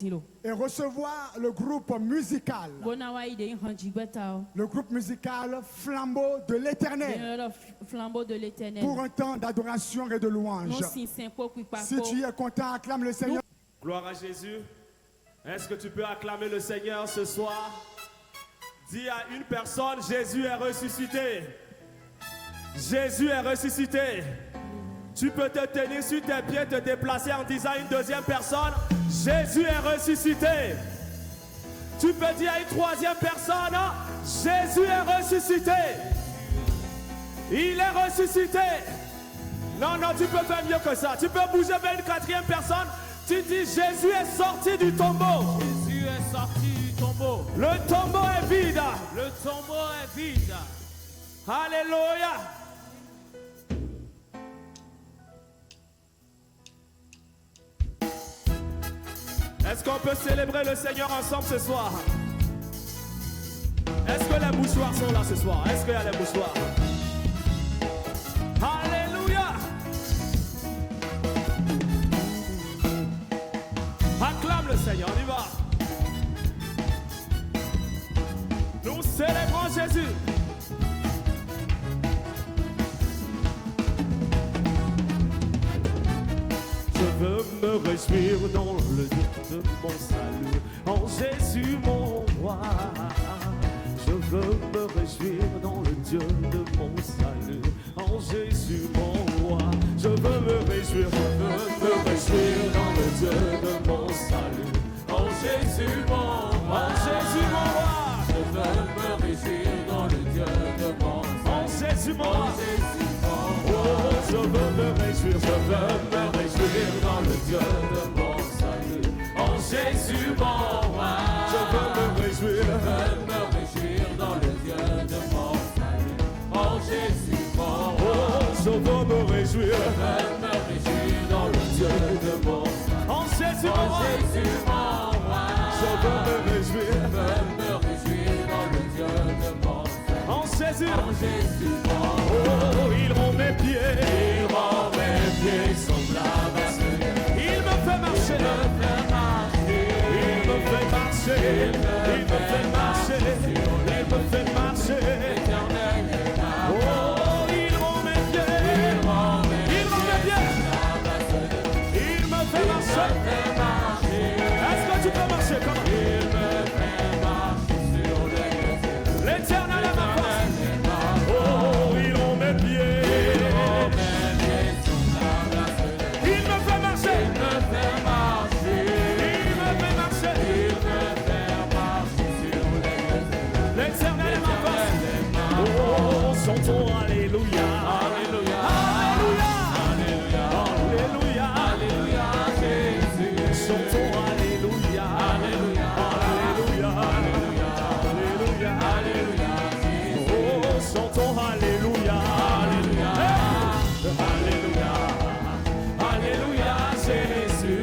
et recevoir le groupe musical. Le groupe musical Flambeau de l'Éternel. Pour un temps d'adoration et de louange. Si tu es content, acclame le Seigneur. Gloire à Jésus. Est-ce que tu peux acclamer le Seigneur ce soir? Dis à une personne, Jésus est ressuscité. Jésus est ressuscité. Tu peux te tenir sur tes pieds, te déplacer en disant à une deuxième personne, Jésus est ressuscité. Tu peux dire à une troisième personne, Jésus est ressuscité. Il est ressuscité. Non, tu peux faire mieux que ça. Tu peux bouger vers une quatrième personne. Tu dis, Jésus est sorti du tombeau. Jésus est sorti du tombeau. Le tombeau est vide. Le tombeau est vide. Alléluia. Est-ce qu'on peut célébrer le Seigneur ensemble ce soir? Est-ce que les mouchoirs sont là ce soir? Est-ce qu'il y a les mouchoirs? Alléluia. Acclame le Seigneur, on y va. Nous célébrons Jésus. Je veux me réjouir dans le Dieu de mon salut, en Jésus mon roi. Je veux me réjouir dans le Dieu de mon salut, en Jésus mon roi. Je veux me réjouir dans le Dieu de mon salut, en Jésus mon roi. En Jésus mon roi. Je veux me réjouir dans le Dieu de mon salut, en Jésus mon roi. Oh, je veux me réjouir dans le Dieu de mon salut, en Jésus mon roi. Je veux me réjouir dans le Dieu de mon salut, en Jésus mon roi. Oh, je veux me réjouir dans le Dieu de mon salut, en Jésus mon roi. Je veux me réjouir dans le Dieu de mon salut, en Jésus. mon roi. Oh, il rend mes pieds, semblables à ceux. Il me fait marcher, il me fait marcher, il me fait marcher, il me fait marcher. L'Éternel est là. Oh, il rend mes pieds, il rend mes pieds, il me fait marcher. Est-ce que tu peux marcher? Comment? Il me fait marcher sur les eaux. L'Éternel est ma force. Oh, il rend mes pieds. Il me fait marcher. Il me fait marcher. Il me fait marcher. Il me fait marcher sur les eaux. L'Éternel est ma force. Oh, chantons Alléluia. Alléluia. Alléluia. Alléluia. Alléluia. Alléluia. Jésus. Chantons Alléluia. Alléluia. Alléluia. Alléluia. Alléluia. Alléluia. Oh, chantons Alléluia. Alléluia. Alléluia. Alléluia, Jésus.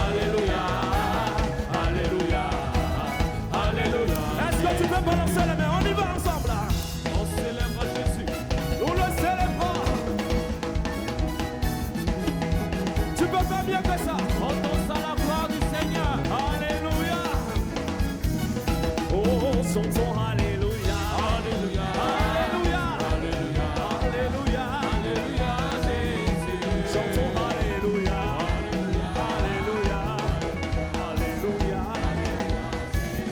Alléluia. Alléluia. Alléluia. Est-ce que tu peux balancer les mains? On y va ensemble là. On célèbre Jésus. Nous le célébrons. Tu peux faire mieux que ça. On danse à la gloire du Seigneur. Alléluia. Oh, chantons Alléluia. Alléluia. Alléluia. Alléluia. Alléluia. Alléluia. Jésus. Chantons Alléluia. Alléluia. Alléluia.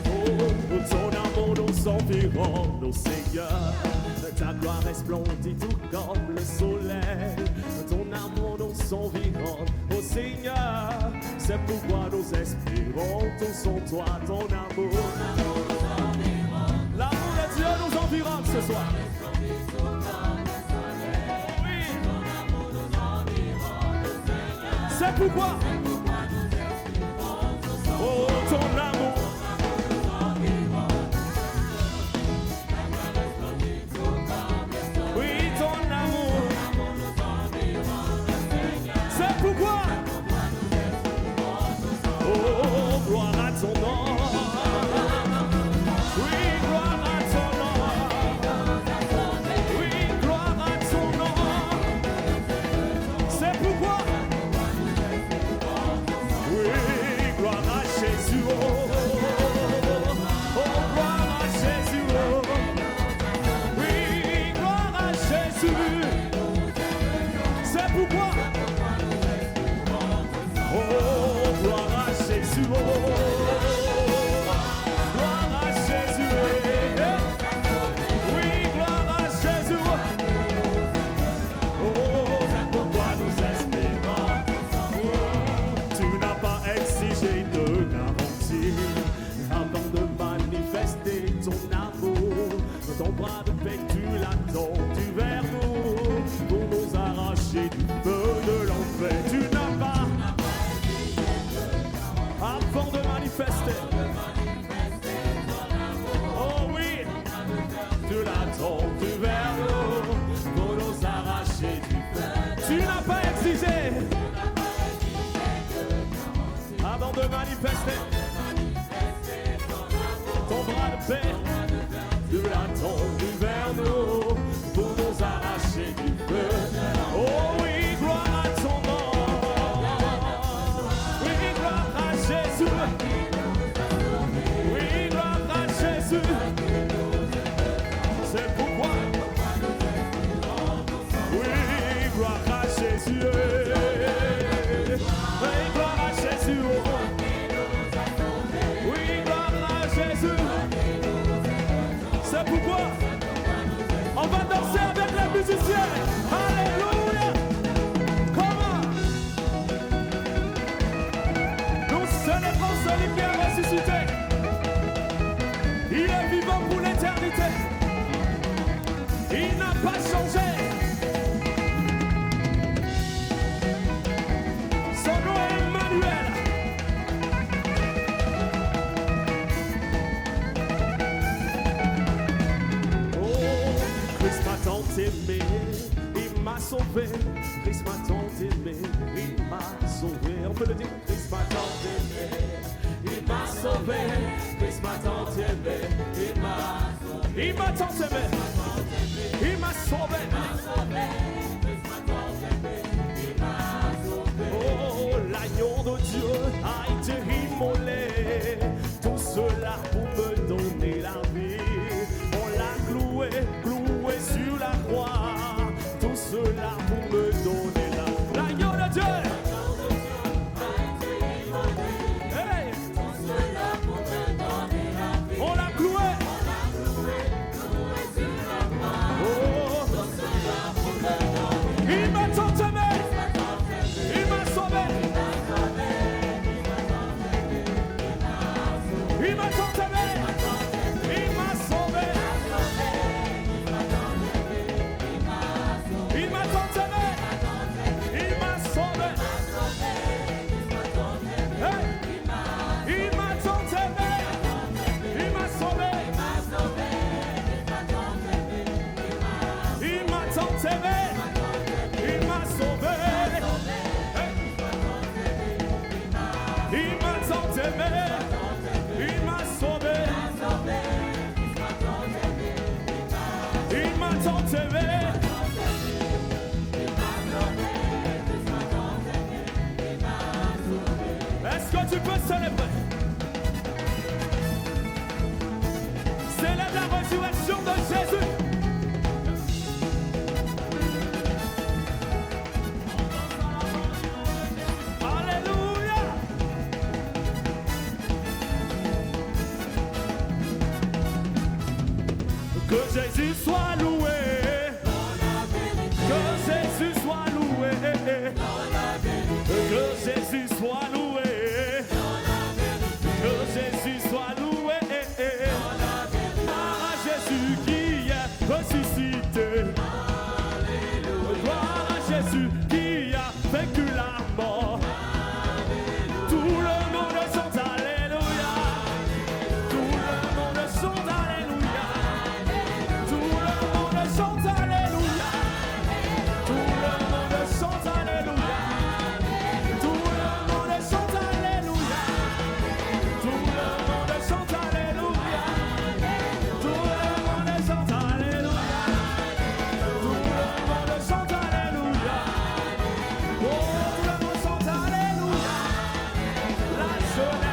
Oh, ton amour nous environne, ô Seigneur. Ta gloire resplendit tout comme le soleil. Ton amour nous environne, ô Seigneur. C'est pourquoi nous espérons tous en toi, ton amour. L'amour de Dieu nous environne ce soir. Oui. C'est pourquoi. Oh, ton amour. Oui, ton amour. C'est pourquoi. Oh, gloire à ton nom. Oui, gloire à ton nom. Oui, gloire à ton nom. C'est pourquoi. manifester. Oh oui, tu l'as tendu vers nous pour nous arracher du feu. Tu n'as pas exigé avant de manifester ton bras de paix. Tu l'as tendu vers nous pour nous arracher du feu. Oh oui, gloire à ton nom. Oui, gloire à Jésus. Oui, gloire à Jésus. C'est pourquoi. Oui, gloire à Jésus. Oui, gloire à Jésus. Oui, gloire à Jésus. C'est pourquoi on va danser avec les musiciens. Alléluia. Comment? Nous célébrons celui qui est ressuscité. Il est vivant pour l'éternité. Il n'a pas changé. Son nom est Emmanuel. Christ m'a tant aimé, il m'a sauvé. Christ m'a tant aimé, il m'a sauvé. On peut le dire. Christ m'a tant aimé, il m'a sauvé. Christ m'a tant aimé, il m'a sauvé. Il m'a tant aimé, il m'a sauvé. Oh, l'agneau de Dieu a été immolé. Tout cela pour me donner la vie. On l'a cloué, cloué sur la croix. Tout cela pour me donner la vie. L'agneau de Dieu. Hey. Tout cela pour me donner la vie. On l'a cloué. Cloué sur la croix. Oh. Tout cela pour me donner. Il m'a tant aimé. Il m'a sauvé. Il m'a tant aimé. Il m'a sauvé. Il m'a tant aimé. Il m'a sauvé. Hey. Il m'a tant aimé. Il m'a sauvé. Il m'a tant aimé. Il m'a sauvé. Il m'a tant aimé. Il m'a sauvé. Il m'a tant aimé. Est-ce que tu peux célébrer? Célèbre la résurrection de Jésus. Alléluia. Que Jésus soit loué. Que Jésus soit loué. Que Jésus soit loué. Que Jésus soit loué. Gloire à Jésus qui est ressuscité. Gloire à Jésus qui a vaincu la mort. Tout le monde chante Alléluia. Tout le monde chante Alléluia. Tout le monde chante Alléluia. Tout le monde chante Alléluia. Tout le monde chante Alléluia. Tout le monde chante Alléluia. Tout le monde chante Alléluia. Tout le monde chante Alléluia. Oh, tout le monde chante Alléluia. La jeunesse.